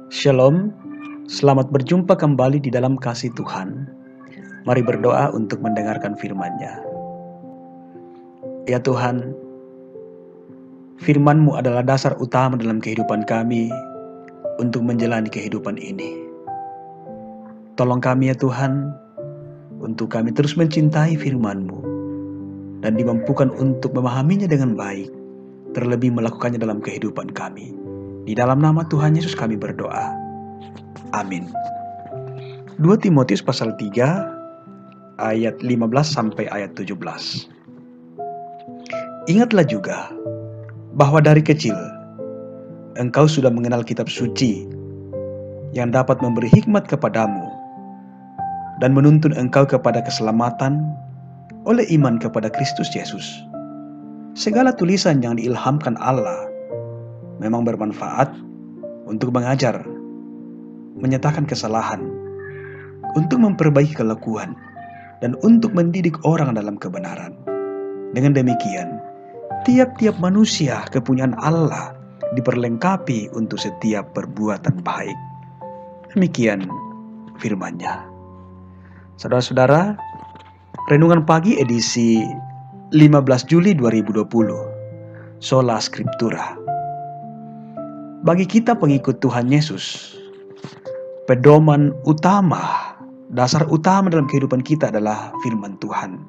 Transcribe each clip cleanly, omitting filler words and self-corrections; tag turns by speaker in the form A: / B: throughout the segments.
A: Shalom, selamat berjumpa kembali di dalam kasih Tuhan. Mari berdoa untuk mendengarkan firman-Nya. Ya Tuhan, firman-Mu adalah dasar utama dalam kehidupan kami untuk menjalani kehidupan ini. Tolong kami ya Tuhan, untuk kami terus mencintai firman-Mu dan dimampukan untuk memahaminya dengan baik, terlebih melakukannya dalam kehidupan kami. Di dalam nama Tuhan Yesus kami berdoa. Amin. 2 Timotius pasal 3 ayat 15 sampai ayat 17. Ingatlah juga bahwa dari kecil engkau sudah mengenal kitab suci yang dapat memberi hikmat kepadamu dan menuntun engkau kepada keselamatan oleh iman kepada Kristus Yesus. Segala tulisan yang diilhamkan Allah memang bermanfaat untuk mengajar, menyatakan kesalahan, untuk memperbaiki kelakuan, dan untuk mendidik orang dalam kebenaran. Dengan demikian, tiap-tiap manusia kepunyaan Allah diperlengkapi untuk setiap perbuatan baik. Demikian firman-Nya. Saudara-saudara, renungan pagi edisi 15 Juli 2020, Sola Scriptura. Bagi kita pengikut Tuhan Yesus, pedoman utama, dasar utama dalam kehidupan kita adalah firman Tuhan.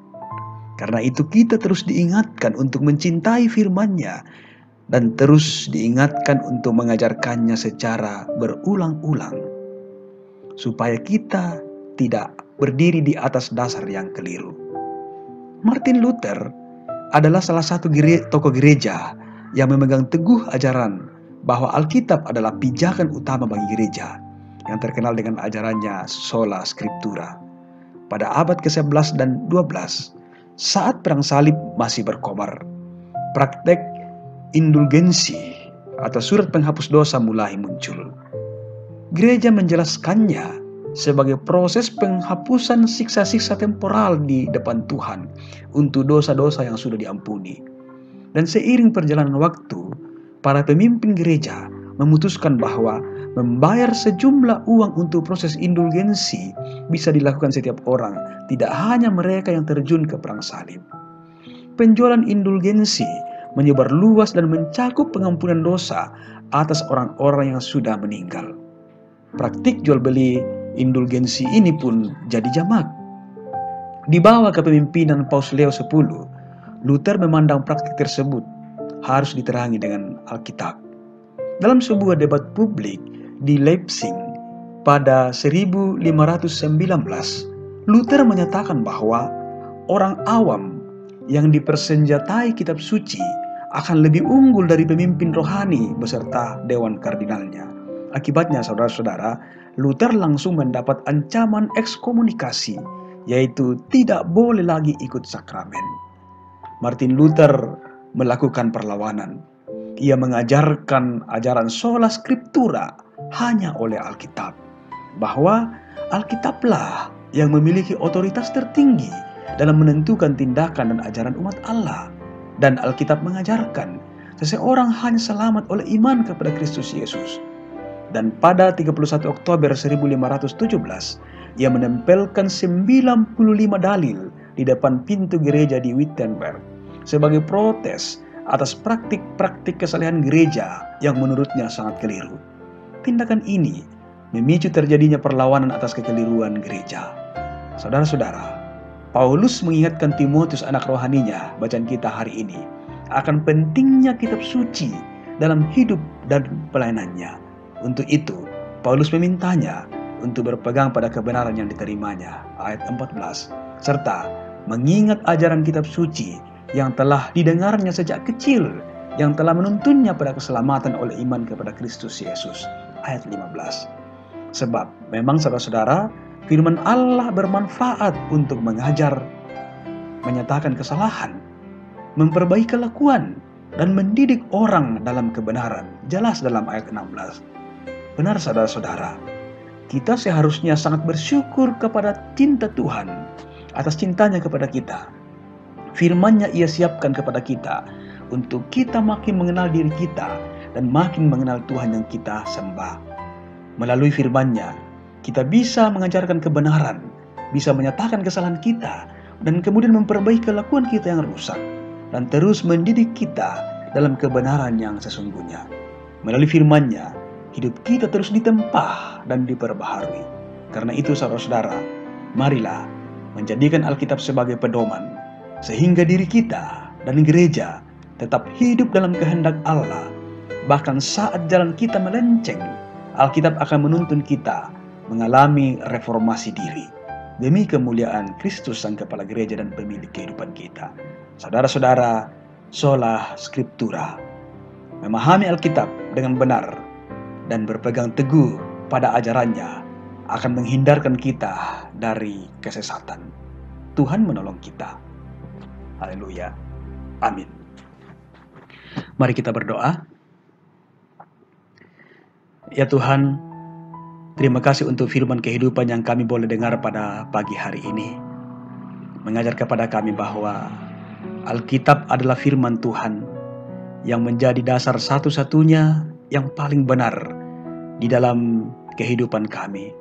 A: Karena itu kita terus diingatkan untuk mencintai firman-Nya dan terus diingatkan untuk mengajarkannya secara berulang-ulang. Supaya kita tidak berdiri di atas dasar yang keliru. Martin Luther adalah salah satu tokoh gereja yang memegang teguh ajaran bahwa Alkitab adalah pijakan utama bagi gereja yang terkenal dengan ajarannya Sola Scriptura. Pada abad ke-11 dan 12, saat perang salib masih berkobar, praktek indulgensi atau surat penghapus dosa mulai muncul. Gereja menjelaskannya sebagai proses penghapusan siksa-siksa temporal di depan Tuhan untuk dosa-dosa yang sudah diampuni. Dan seiring perjalanan waktu, para pemimpin gereja memutuskan bahwa membayar sejumlah uang untuk proses indulgensi bisa dilakukan setiap orang, tidak hanya mereka yang terjun ke perang salib. Penjualan indulgensi menyebar luas dan mencakup pengampunan dosa atas orang-orang yang sudah meninggal. Praktik jual beli indulgensi ini pun jadi jamak. Di bawah kepemimpinan Paus Leo X, Luther memandang praktik tersebut harus diterangi dengan Alkitab. Dalam sebuah debat publik di Leipzig pada 1519, Luther menyatakan bahwa orang awam yang dipersenjatai kitab suci akan lebih unggul dari pemimpin rohani beserta dewan kardinalnya. Akibatnya, saudara-saudara, Luther langsung mendapat ancaman ekskomunikasi, yaitu tidak boleh lagi ikut sakramen. Martin Luther melakukan perlawanan. Ia mengajarkan ajaran Sola Scriptura hanya oleh Alkitab, bahwa Alkitablah yang memiliki otoritas tertinggi dalam menentukan tindakan dan ajaran umat Allah. Dan Alkitab mengajarkan seseorang hanya selamat oleh iman kepada Kristus Yesus. Dan pada 31 Oktober 1517, ia menempelkan 95 dalil di depan pintu gereja di Wittenberg sebagai protes atas praktik-praktik kesalehan gereja yang menurutnya sangat keliru. Tindakan ini memicu terjadinya perlawanan atas kekeliruan gereja. Saudara-saudara, Paulus mengingatkan Timotius anak rohaninya, bacaan kita hari ini, akan pentingnya kitab suci dalam hidup dan pelayanannya. Untuk itu, Paulus memintanya untuk berpegang pada kebenaran yang diterimanya, ayat 14, serta mengingat ajaran kitab suci yang telah didengarnya sejak kecil, yang telah menuntunnya pada keselamatan oleh iman kepada Kristus Yesus, ayat 15. Sebab memang saudara-saudara, firman Allah bermanfaat untuk mengajar, menyatakan kesalahan, memperbaiki kelakuan, dan mendidik orang dalam kebenaran. Jelas dalam ayat 16. Benar saudara-saudara, kita seharusnya sangat bersyukur kepada cinta Tuhan atas cintanya kepada kita. Firman-Nya ia siapkan kepada kita untuk kita makin mengenal diri kita dan makin mengenal Tuhan yang kita sembah. Melalui firman-Nya, kita bisa mengajarkan kebenaran, bisa menyatakan kesalahan kita, dan kemudian memperbaiki kelakuan kita yang rusak, dan terus mendidik kita dalam kebenaran yang sesungguhnya. Melalui firman-Nya, hidup kita terus ditempah dan diperbaharui. Karena itu saudara-saudara, marilah menjadikan Alkitab sebagai pedoman, sehingga diri kita dan gereja tetap hidup dalam kehendak Allah. Bahkan saat jalan kita melenceng, Alkitab akan menuntun kita mengalami reformasi diri demi kemuliaan Kristus Sang Kepala Gereja dan pemilik kehidupan kita. Saudara-saudara, sola scriptura, memahami Alkitab dengan benar dan berpegang teguh pada ajarannya akan menghindarkan kita dari kesesatan. Tuhan menolong kita. Haleluya. Amin. Mari kita berdoa. Ya Tuhan, terima kasih untuk firman kehidupan yang kami boleh dengar pada pagi hari ini. Mengajar kepada kami bahwa Alkitab adalah firman Tuhan yang menjadi dasar satu-satunya yang paling benar di dalam kehidupan kami.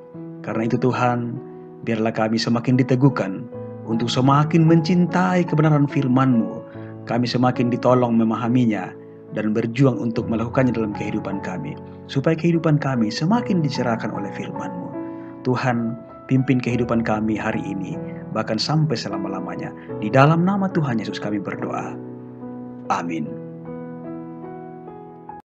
A: Karena itu Tuhan, biarlah kami semakin diteguhkan untuk semakin mencintai kebenaran firman-Mu. Kami semakin ditolong memahaminya dan berjuang untuk melakukannya dalam kehidupan kami, supaya kehidupan kami semakin dicerahkan oleh firman-Mu. Tuhan, pimpin kehidupan kami hari ini, bahkan sampai selama-lamanya. Di dalam nama Tuhan Yesus kami berdoa. Amin.